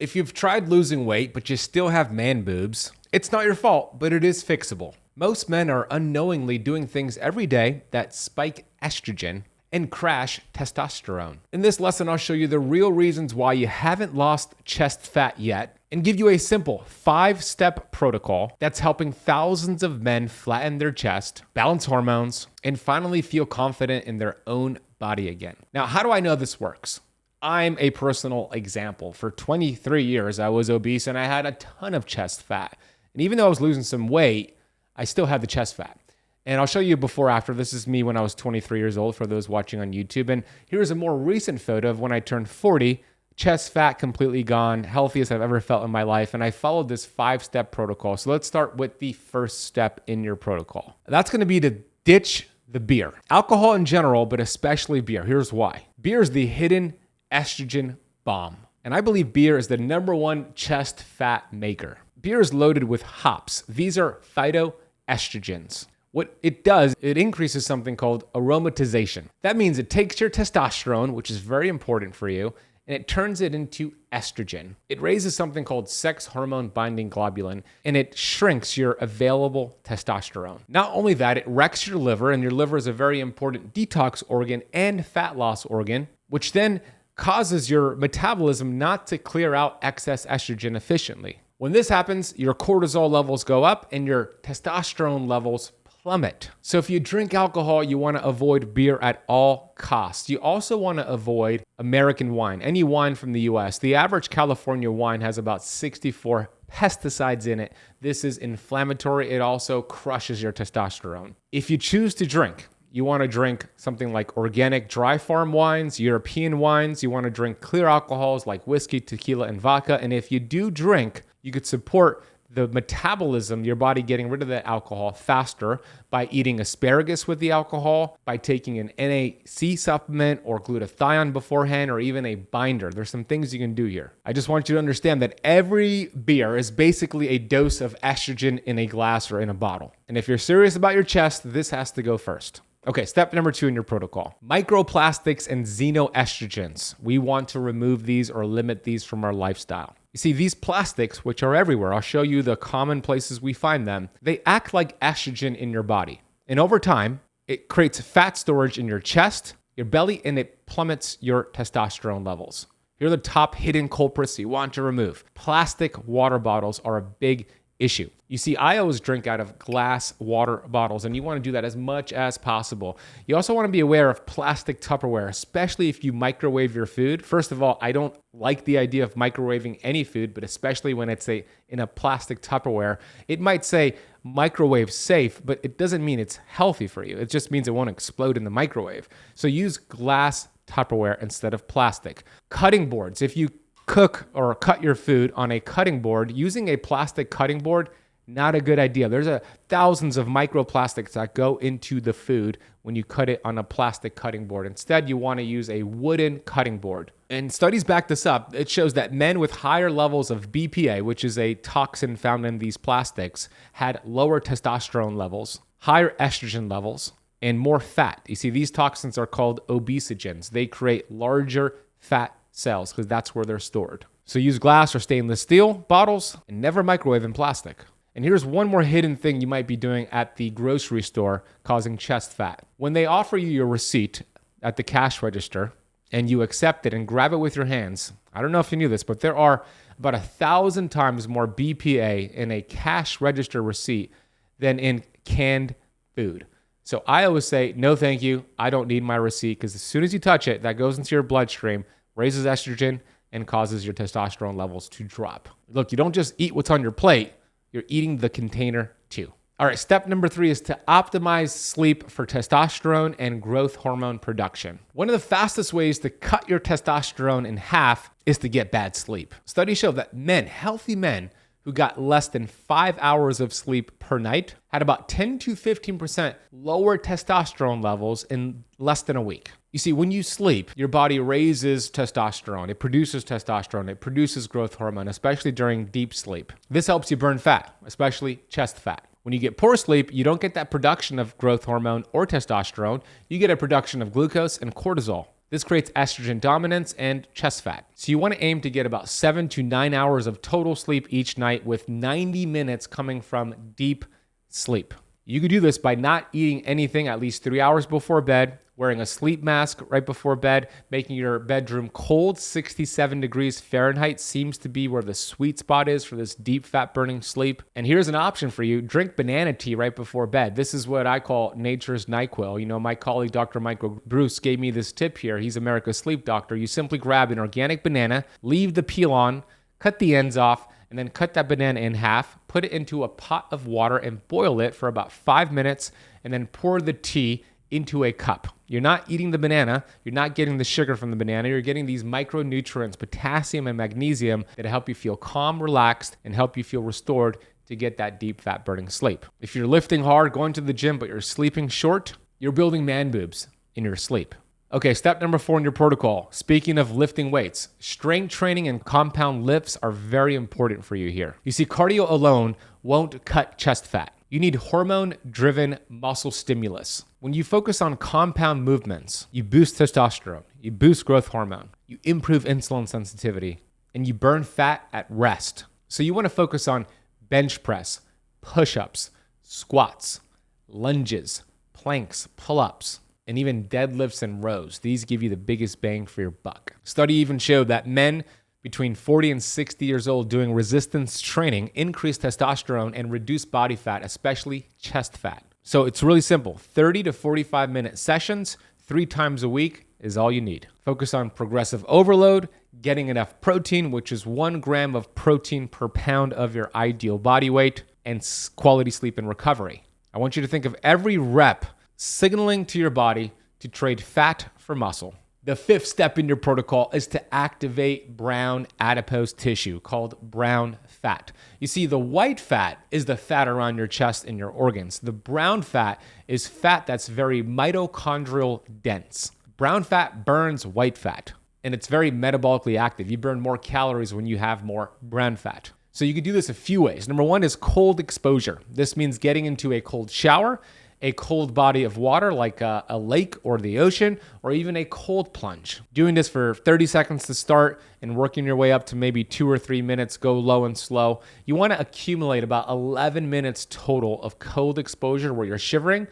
If you've tried losing weight but you still have man boobs, it's not your fault, but it is fixable. Most men are unknowingly doing things every day that spike estrogen and crash testosterone. In this lesson, I'll show you the real reasons why you haven't lost chest fat yet and give you a simple 5-step protocol that's helping thousands of men flatten their chest, balance hormones, and finally feel confident in their own body again. Now, how do I know this works? I'm a personal example. For 23 years, I was obese and I had a ton of chest fat. And even though I was losing some weight, I still had the chest fat. And I'll show you before after. This is me when I was 23 years old for those watching on YouTube. And here's a more recent photo of when I turned 40, chest fat completely gone, healthiest I've ever felt in my life. And I followed this 5-step protocol. So let's start with the first step in your protocol. That's going to be to ditch the beer. Alcohol in general, but especially beer. Here's why. Beer is the hidden estrogen bomb. And I believe beer is the #1 chest fat maker. Beer is loaded with hops. These are phytoestrogens. What it does, it increases something called aromatization. That means it takes your testosterone, which is very important for you, and it turns it into estrogen. It raises something called sex hormone binding globulin, and it shrinks your available testosterone. Not only that, it wrecks your liver, and your liver is a very important detox organ and fat loss organ, which then causes your metabolism not to clear out excess estrogen efficiently. When this happens, your cortisol levels go up and your testosterone levels plummet. So if you drink alcohol, you want to avoid beer at all costs. You also want to avoid American wine, any wine from the US. The average California wine has about 64 pesticides in it. This is inflammatory. It also crushes your testosterone. If you choose to drink, you want to drink something like organic dry farm wines, European wines. You want to drink clear alcohols like whiskey, tequila, and vodka. And if you do drink, you could support the metabolism, your body getting rid of the alcohol faster by eating asparagus with the alcohol, by taking an NAC supplement or glutathione beforehand, or even a binder. There's some things you can do here. I just want you to understand that every beer is basically a dose of estrogen in a glass or in a bottle. And if you're serious about your chest, this has to go first. Okay, step number 2 in your protocol. Microplastics and xenoestrogens. We want to remove these or limit these from our lifestyle. You see, these plastics, which are everywhere, I'll show you the common places we find them, they act like estrogen in your body. And over time, it creates fat storage in your chest, your belly, and it plummets your testosterone levels. Here are the top hidden culprits you want to remove. Plastic water bottles are a big issue. You see, I always drink out of glass water bottles, and you want to do that as much as possible. You also want to be aware of plastic Tupperware, especially if you microwave your food. First of all, I don't like the idea of microwaving any food, but especially when it's in a plastic Tupperware. It might say microwave safe, but it doesn't mean it's healthy for you. It just means it won't explode in the microwave. So use glass Tupperware instead of plastic. Cutting boards. If you cook or cut your food on a cutting board, using a plastic cutting board, not a good idea. There's thousands of microplastics that go into the food when you cut it on a plastic cutting board. Instead, you want to use a wooden cutting board. And studies back this up. It shows that men with higher levels of BPA, which is a toxin found in these plastics, had lower testosterone levels, higher estrogen levels, and more fat. You see, these toxins are called obesogens. They create larger fat cells because that's where they're stored. So use glass or stainless steel bottles and never microwave in plastic. And here's one more hidden thing you might be doing at the grocery store causing chest fat. When they offer you your receipt at the cash register and you accept it and grab it with your hands, I don't know if you knew this, but there are about 1,000 times more BPA in a cash register receipt than in canned food. So I always say, no, thank you. I don't need my receipt, because as soon as you touch it, that goes into your bloodstream, raises estrogen, and causes your testosterone levels to drop. Look, you don't just eat what's on your plate. You're eating the container too. All right, step number 3 is to optimize sleep for testosterone and growth hormone production. One of the fastest ways to cut your testosterone in half is to get bad sleep. Studies show that men, healthy men, who got less than 5 hours of sleep per night had about 10 to 15% lower testosterone levels in less than a week. You see, when you sleep, your body raises testosterone. It produces testosterone. It produces growth hormone, especially during deep sleep. This helps you burn fat, especially chest fat. When you get poor sleep, you don't get that production of growth hormone or testosterone. You get a production of glucose and cortisol. This creates estrogen dominance and chest fat. So you want to aim to get about 7 to 9 hours of total sleep each night, with 90 minutes coming from deep sleep. You could do this by not eating anything at least 3 hours before bed, wearing a sleep mask right before bed, making your bedroom cold. 67 degrees Fahrenheit seems to be where the sweet spot is for this deep fat burning sleep. And here's an option for you. Drink banana tea right before bed. This is what I call nature's NyQuil. You know, my colleague, Dr. Michael Bruce, gave me this tip here. He's America's sleep doctor. You simply grab an organic banana, leave the peel on, cut the ends off, and then cut that banana in half, put it into a pot of water and boil it for about 5 minutes, and then pour the tea into a cup. You're not eating the banana. You're not getting the sugar from the banana. You're getting these micronutrients, potassium and magnesium, that help you feel calm, relaxed, and help you feel restored to get that deep fat burning sleep. If you're lifting hard, going to the gym, but you're sleeping short, you're building man boobs in your sleep. Okay, step number 4 in your protocol. Speaking of lifting weights, strength training and compound lifts are very important for you here. You see, cardio alone won't cut chest fat. You need hormone-driven muscle stimulus. When you focus on compound movements, you boost testosterone, you boost growth hormone, you improve insulin sensitivity, and you burn fat at rest. So you want to focus on bench press, push-ups, squats, lunges, planks, pull-ups, and even deadlifts and rows. These give you the biggest bang for your buck. Study even showed that men between 40 and 60 years old doing resistance training increase testosterone and reduce body fat, especially chest fat. So it's really simple. 30 to 45 minute sessions, 3 times a week is all you need. Focus on progressive overload, getting enough protein, which is 1 gram of protein per pound of your ideal body weight, and quality sleep and recovery. I want you to think of every rep signaling to your body to trade fat for muscle. The 5th step in your protocol is to activate brown adipose tissue called brown fat. You see, the white fat is the fat around your chest and your organs. The brown fat is fat that's very mitochondrial dense. Brown fat burns white fat, and it's very metabolically active. You burn more calories when you have more brown fat. So you can do this a few ways. Number 1 is cold exposure. This means getting into a cold shower, a cold body of water like a lake or the ocean, or even a cold plunge. Doing this for 30 seconds to start and working your way up to maybe 2 or 3 minutes, go low and slow. You want to accumulate about 11 minutes total of cold exposure where you're shivering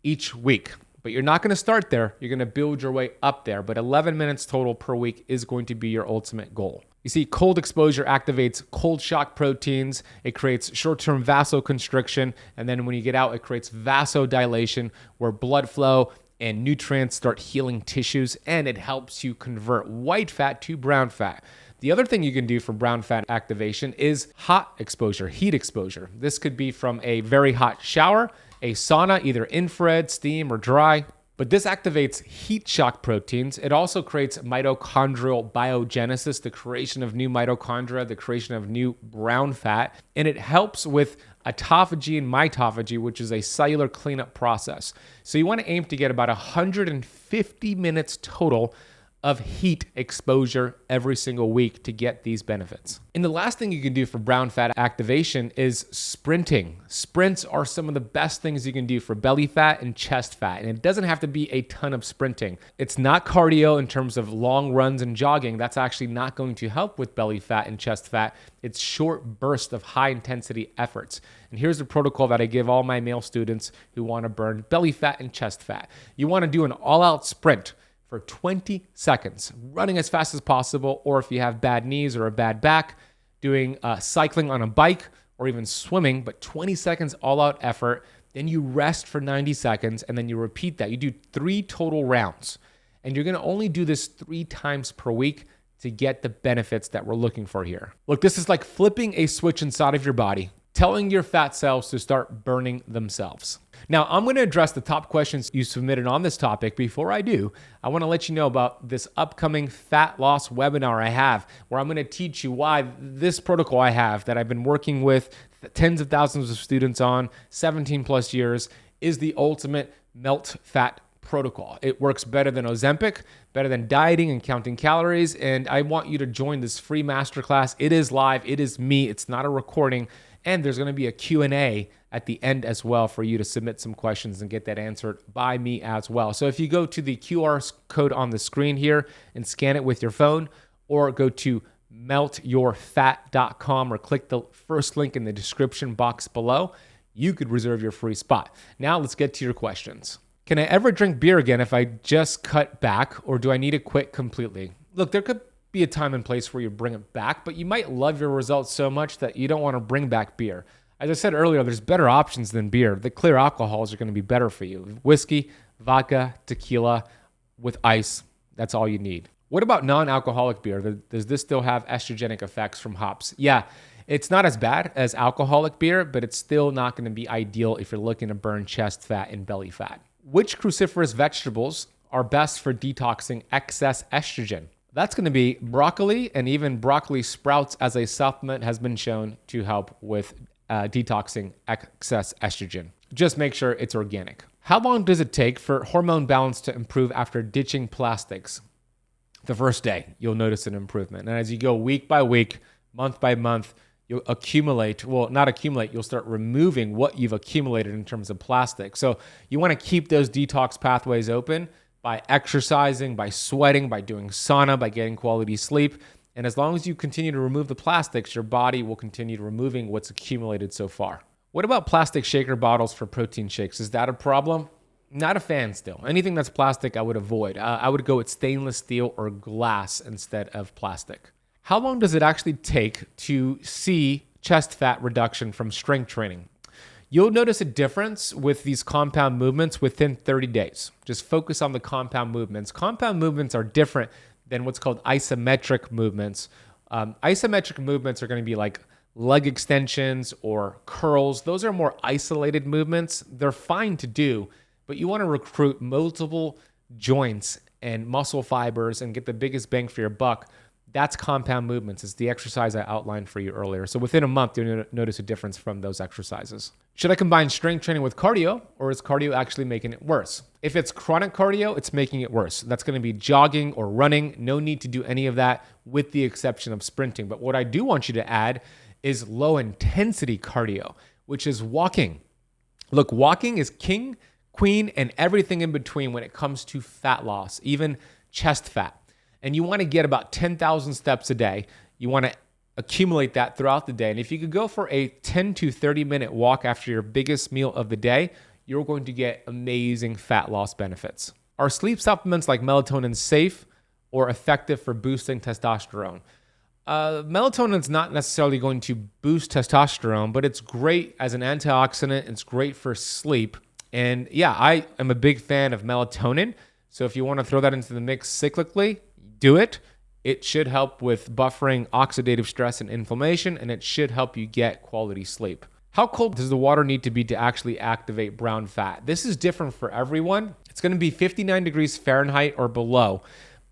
each week. But you're not going to start there. You're going to build your way up there. But 11 minutes total per week is going to be your ultimate goal. You see, cold exposure activates cold shock proteins. It creates short-term vasoconstriction. And then when you get out, it creates vasodilation, where blood flow and nutrients start healing tissues. And it helps you convert white fat to brown fat. The other thing you can do for brown fat activation is hot exposure, heat exposure. This could be from a very hot shower, a sauna, either infrared, steam, or dry. But this activates heat shock proteins. It also creates mitochondrial biogenesis, the creation of new mitochondria, the creation of new brown fat. And it helps with autophagy and mitophagy, which is a cellular cleanup process. So you want to aim to get about 150 minutes total of heat exposure every single week to get these benefits. And the last thing you can do for brown fat activation is sprinting. Sprints are some of the best things you can do for belly fat and chest fat. And it doesn't have to be a ton of sprinting. It's not cardio in terms of long runs and jogging. That's actually not going to help with belly fat and chest fat. It's short bursts of high intensity efforts. And here's the protocol that I give all my male students who want to burn belly fat and chest fat. You want to do an all-out sprint for 20 seconds, running as fast as possible, or if you have bad knees or a bad back, doing cycling on a bike or even swimming, but 20 seconds all-out effort. Then you rest for 90 seconds, and then you repeat that. You do 3 total rounds, and you're gonna only do this 3 times per week to get the benefits that we're looking for here. Look, this is like flipping a switch inside of your body, telling your fat cells to start burning themselves. Now, I'm going to address the top questions you submitted on this topic. Before I do, I want to let you know about this upcoming fat loss webinar I have, where I'm going to teach you why this protocol I have that I've been working with tens of thousands of students on 17 plus years is the ultimate melt fat protocol. It works better than Ozempic, better than dieting and counting calories. And I want you to join this free masterclass. It is live. It is me. It's not a recording. And there's going to be a Q&A at the end as well for you to submit some questions and get that answered by me as well. So if you go to the QR code on the screen here and scan it with your phone, or go to meltyourfat.com or click the first link in the description box below, you could reserve your free spot. Now let's get to your questions. Can I ever drink beer again if I just cut back, or do I need to quit completely? Look, there could be a time and place where you bring it back, but you might love your results so much that you don't want to bring back beer. As I said earlier, there's better options than beer. The clear alcohols are going to be better for you. Whiskey, vodka, tequila with ice, that's all you need. What about non-alcoholic beer? Does this still have estrogenic effects from hops? Yeah, it's not as bad as alcoholic beer, but it's still not going to be ideal if you're looking to burn chest fat and belly fat. Which cruciferous vegetables are best for detoxing excess estrogen? That's going to be broccoli, and even broccoli sprouts as a supplement has been shown to help with detoxing excess estrogen. Just make sure it's organic. How long does it take for hormone balance to improve after ditching plastics? The first day, you'll notice an improvement. And as you go week by week, month by month, you'll you'll start removing what you've accumulated in terms of plastic. So you want to keep those detox pathways open by exercising, by sweating, by doing sauna, by getting quality sleep. And as long as you continue to remove the plastics, your body will continue removing what's accumulated so far. What about plastic shaker bottles for protein shakes? Is that a problem? Not a fan still. Anything that's plastic, I would avoid. I would go with stainless steel or glass instead of plastic. How long does it actually take to see chest fat reduction from strength training? You'll notice a difference with these compound movements within 30 days. Just focus on the compound movements. Compound movements are different than what's called isometric movements. Isometric movements are going to be like leg extensions or curls. Those are more isolated movements. They're fine to do, but you want to recruit multiple joints and muscle fibers and get the biggest bang for your buck. That's compound movements. It's the exercise I outlined for you earlier. So within a month, you'll notice a difference from those exercises. Should I combine strength training with cardio, or is cardio actually making it worse? If it's chronic cardio, it's making it worse. That's going to be jogging or running. No need to do any of that with the exception of sprinting. But what I do want you to add is low intensity cardio, which is walking. Look, walking is king, queen, and everything in between when it comes to fat loss, even chest fat. And you want to get about 10,000 steps a day. You want to accumulate that throughout the day. And if you could go for a 10 to 30 minute walk after your biggest meal of the day, you're going to get amazing fat loss benefits. Are sleep supplements like melatonin safe or effective for boosting testosterone? Melatonin is not necessarily going to boost testosterone, but it's great as an antioxidant. It's great for sleep. And yeah, I am a big fan of melatonin. So if you want to throw that into the mix cyclically, do it. It should help with buffering oxidative stress and inflammation, and it should help you get quality sleep. How cold does the water need to be to actually activate brown fat? This is different for everyone. It's going to be 59 degrees Fahrenheit or below,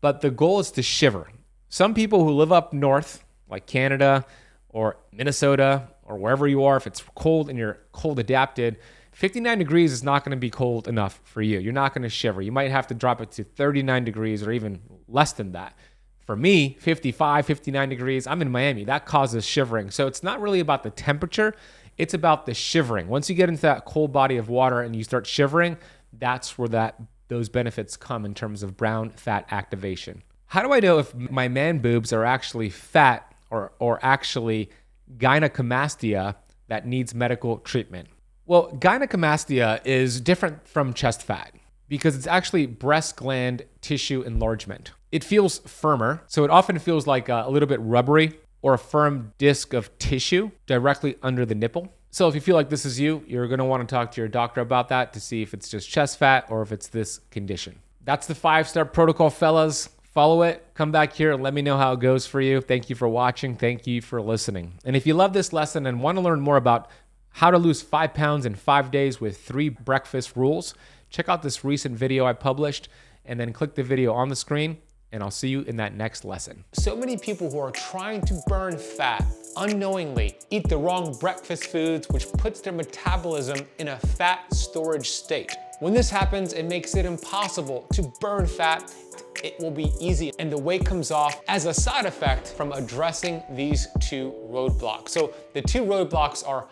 but the goal is to shiver. Some people who live up north, like Canada or Minnesota or wherever you are, if it's cold and you're cold adapted, 59 degrees is not going to be cold enough for you. You're not going to shiver. You might have to drop it to 39 degrees or even less than that. For me, 55, 59 degrees, I'm in Miami. That causes shivering. So it's not really about the temperature. It's about the shivering. Once you get into that cold body of water and you start shivering, that's where those benefits come in terms of brown fat activation. How do I know if my man boobs are actually fat or actually gynecomastia that needs medical treatment? Well, gynecomastia is different from chest fat because it's actually breast gland tissue enlargement. It feels firmer, so it often feels like a little bit rubbery or a firm disc of tissue directly under the nipple. So if you feel like this is you, you're going to want to talk to your doctor about that to see if it's just chest fat or if it's this condition. That's the 5-step protocol, fellas. Follow it. Come back here and let me know how it goes for you. Thank you for watching. Thank you for listening. And if you love this lesson and want to learn more about how to lose 5 pounds in 5 days with 3 breakfast rules, check out this recent video I published and then click the video on the screen, and I'll see you in that next lesson. So many people who are trying to burn fat unknowingly eat the wrong breakfast foods, which puts their metabolism in a fat storage state. When this happens, it makes it impossible to burn fat. It will be easy and the weight comes off as a side effect from addressing these two roadblocks. So the two roadblocks are